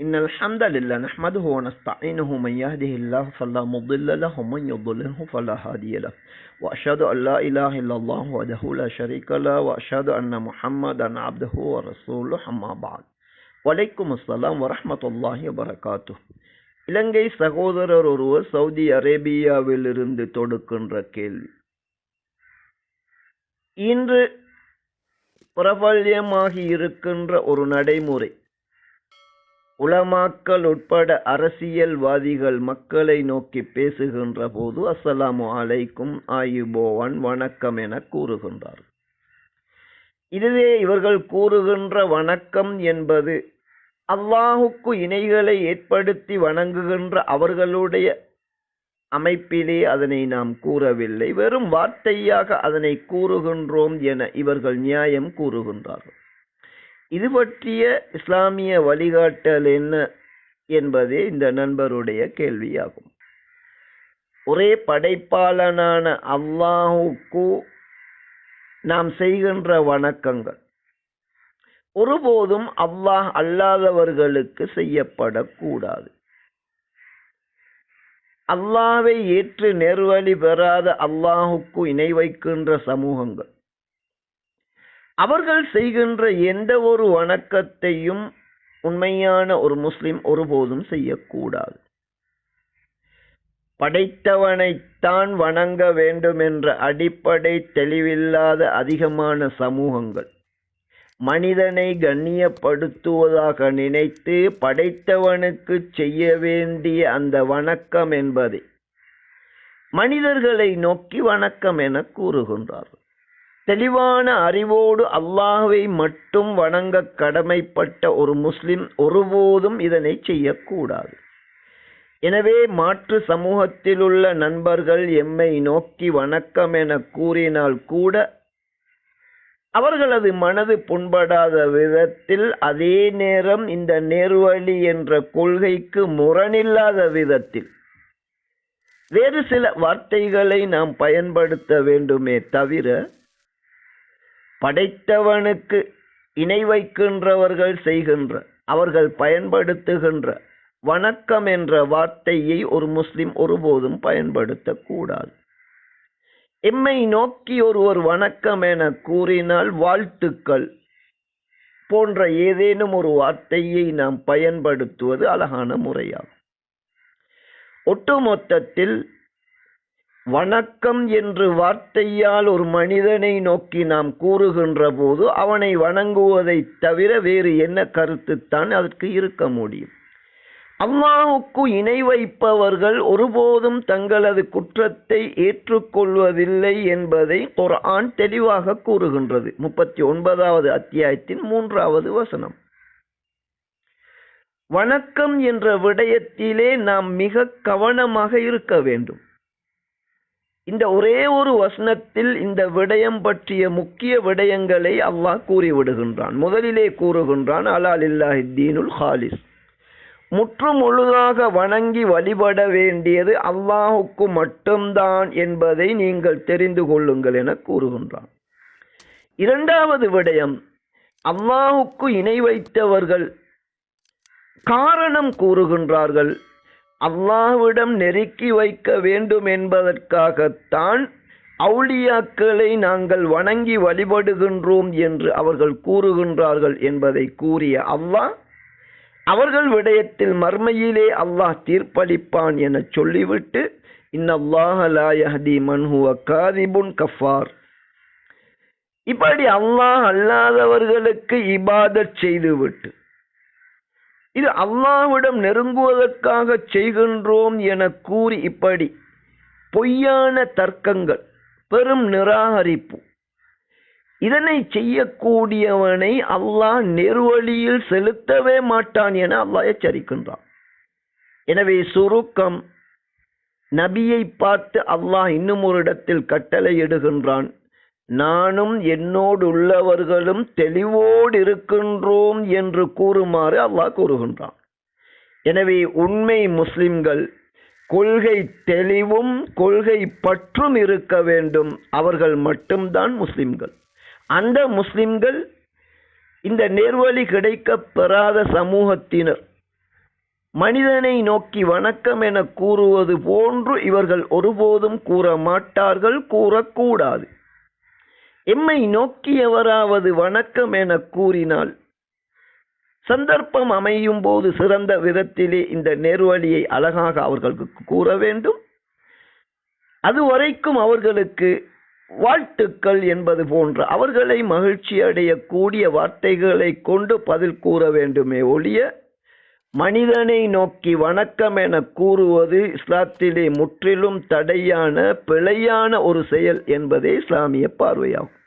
إن الحمد لله نحمده ونستعينه من يهده الله فلا مضل له ومن يضلله فلا هادي له وأشهد أن لا إله إلا الله وحده لا شريك له وأشهد أن محمدا عبده ورسوله أما بعد وعليكم السلام ورحمة الله وبركاته. இலங்கை சகோதரர் ஒருவர் சவுதி அரேபியாவிலிருந்து தொடுக்கின்ற கேள்வி. இன்று பிரபல்யமாகி இருக்கின்ற ஒரு நடைமுறை, உலமாக்கள் உட்பட அரசியல்வாதிகள் மக்களை நோக்கி பேசுகின்ற போது அஸ்ஸலாமு அலைக்கும் ஆயுபோவன் வணக்கம் என கூறுகின்றார். இதுவே இவர்கள் கூறுகின்ற வணக்கம் என்பது அல்லாஹுக்கு இணைகளை ஏற்படுத்தி வணங்குகின்ற அவர்களுடைய அமைப்பிலே அதனை நாம் கூறவில்லை, வெறும் வார்த்தையாக அதனை கூறுகின்றோம் என இவர்கள் நியாயம் கூறுகின்றார்கள். இது பற்றிய இஸ்லாமிய வழிகாட்டல் என்ன என்பதே இந்த நண்பருடைய கேள்வியாகும். ஒரே படைப்பாளனான அல்லாஹுக்கு நாம் செய்கின்ற வணக்கங்கள் ஒருபோதும் அல்லாஹ் அல்லாதவர்களுக்கு செய்யப்படக்கூடாது. அல்லாஹ்வை ஏற்று நேர்வழி பெறாத அல்லாஹுக்கு இணை வைக்கின்ற சமூகங்கள் அவர்கள் செய்கின்ற எந்த ஒரு வணக்கத்தையும் உண்மையான ஒரு முஸ்லிம் ஒருபோதும் செய்யக்கூடாது. படைத்தவனைத்தான் வணங்க வேண்டும் என்ற அடிப்படை தெளிவில்லாத அதிகமான சமூகங்கள் மனிதனை கண்ணியப்படுத்துவதாக நினைத்து படைத்தவனுக்கு செய்ய வேண்டிய அந்த வணக்கம் என்பதை மனிதர்களை நோக்கி வணக்கம் என கூறுகின்றார்கள். தெளிவான அறிவோடு அல்லாஹ்வை மட்டும் வணங்க கடமைப்பட்ட ஒரு முஸ்லிம் ஒருபோதும் இதனை செய்யக்கூடாது. எனவே மாற்று சமூகத்தில் உள்ள நண்பர்கள் எம்மை நோக்கி வணக்கம் என கூறினால் கூட அவர்களது மனது புண்படாத விதத்தில், அதே நேரம் இந்த நேர்வழி என்ற கொள்கைக்கு முரணில்லாத விதத்தில் வேறு சில வார்த்தைகளை நாம் பயன்படுத்த வேண்டுமே தவிர, படைத்தவனுக்கு இணை வைக்கின்றவர்கள் செய்கின்ற, அவர்கள் பயன்படுத்துகின்ற வணக்கம் என்ற வார்த்தையை ஒரு முஸ்லிம் ஒருபோதும் பயன்படுத்தக்கூடாது. எம்மை நோக்கி ஒருவர் வணக்கம் என கூறினால் வாழ்த்துக்கள் போன்ற ஏதேனும் ஒரு வார்த்தையை நாம் பயன்படுத்துவது அழகான முறையாகும். ஒட்டுமொத்தத்தில் வணக்கம் என்று வார்த்தையால் ஒரு மனிதனை நோக்கி நாம் கூறுகின்ற போது அவனை வணங்குவதை தவிர வேறு என்ன கருத்துத்தான் அதற்கு இருக்க முடியும்? அல்லாஹுக்கு இணை வைப்பவர்கள் ஒருபோதும் தங்களது குற்றத்தை ஏற்றுக்கொள்வதில்லை என்பதை குர்ஆன் தெளிவாக கூறுகின்றது. 39வது அத்தியாயத்தின் 3வது வசனம். வணக்கம் என்ற விடயத்திலே நாம் மிக கவனமாக இருக்க வேண்டும். இந்த ஒரே ஒரு வசனத்தில் இந்த விடயம் பற்றிய முக்கிய விடயங்களை அல்லாஹ் கூறிவிடுகின்றான். முதலிலே கூறுகின்றான், அலா லில்லாஹி தீனுல் ஹாலிஸ், முற்று முழுதாக வணங்கி வழிபட வேண்டியது அல்லாஹுக்கு மட்டும்தான் என்பதை நீங்கள் தெரிந்து கொள்ளுங்கள் என கூறுகின்றான். இரண்டாவது விடயம், அல்லாஹுக்கு இணை வைத்தவர்கள் காரணம் கூறுகின்றார்கள். அல்லாஹ்விடம் நெருக்கி வைக்க வேண்டும் என்பதற்காகத்தான் அவுலியாக்களை நாங்கள் வணங்கி வழிபடுகின்றோம் என்று அவர்கள் கூறுகின்றார்கள் என்பதை கூறிய அல்லாஹ் அவர்கள் விடயத்தில் மர்மையிலே அல்லாஹ் தீர்ப்பளிப்பான் என சொல்லிவிட்டு, இன்னல்லாஹ லா யஹ்தி மன் ஹுவ காதிபுன் கஃபார், இப்படி அல்லாஹ் அல்லாதவர்களுக்கு இபாதத் செய்துவிட்டு இது அல்லாஹ்விடம் நெருங்குவதற்காக செய்கின்றோம் என கூறி இப்படி பொய்யான தர்க்கங்கள், பெரும் நிராகரிப்பு, இதனை செய்யக்கூடியவனை அல்லாஹ் நெருவழியில் செலுத்தவே மாட்டான் என அல்லாஹ் எச்சரிக்கின்றான். எனவே சுருக்கம், நபியை பார்த்து அல்லாஹ் இன்னும் ஒரு இடத்தில் கட்டளை இடுகின்றான், நானும் என்னோடு உள்ளவர்களும் தெளிவோடு இருக்கின்றோம் என்று கூறுமாறு அல்லாஹ் கூறுகின்றான். எனவே உண்மை முஸ்லிம்கள் கொள்கை தெளிவும் கொள்கை பற்றும் இருக்க வேண்டும். அவர்கள் மட்டும்தான் முஸ்லிம்கள். அந்த முஸ்லிம்கள் இந்த நேர்வழி கிடைக்க பெறாத சமூகத்தினர் மனிதனை நோக்கி வணக்கம் என கூறுவது போன்று இவர்கள் ஒருபோதும் கூற மாட்டார்கள், கூறக்கூடாது. எம்மை நோக்கியவராவது வணக்கம் என கூறினால் சந்தர்ப்பம் அமையும் போது சிறந்த விதத்திலே இந்த நேர்வழியை அழகாக அவர்களுக்கு கூற வேண்டும். அதுவரைக்கும் அவர்களுக்கு வாழ்த்துக்கள் என்பது போன்ற அவர்களை மகிழ்ச்சி அடையக்கூடிய வார்த்தைகளை கொண்டு பதில் கூற வேண்டுமே ஒழிய மனிதனை நோக்கி வணக்கம் என கூறுவது இஸ்லாத்திலே முற்றிலும் தடையான பிழையான ஒரு செயல் என்பதே இஸ்லாமிய பார்வையாகும்.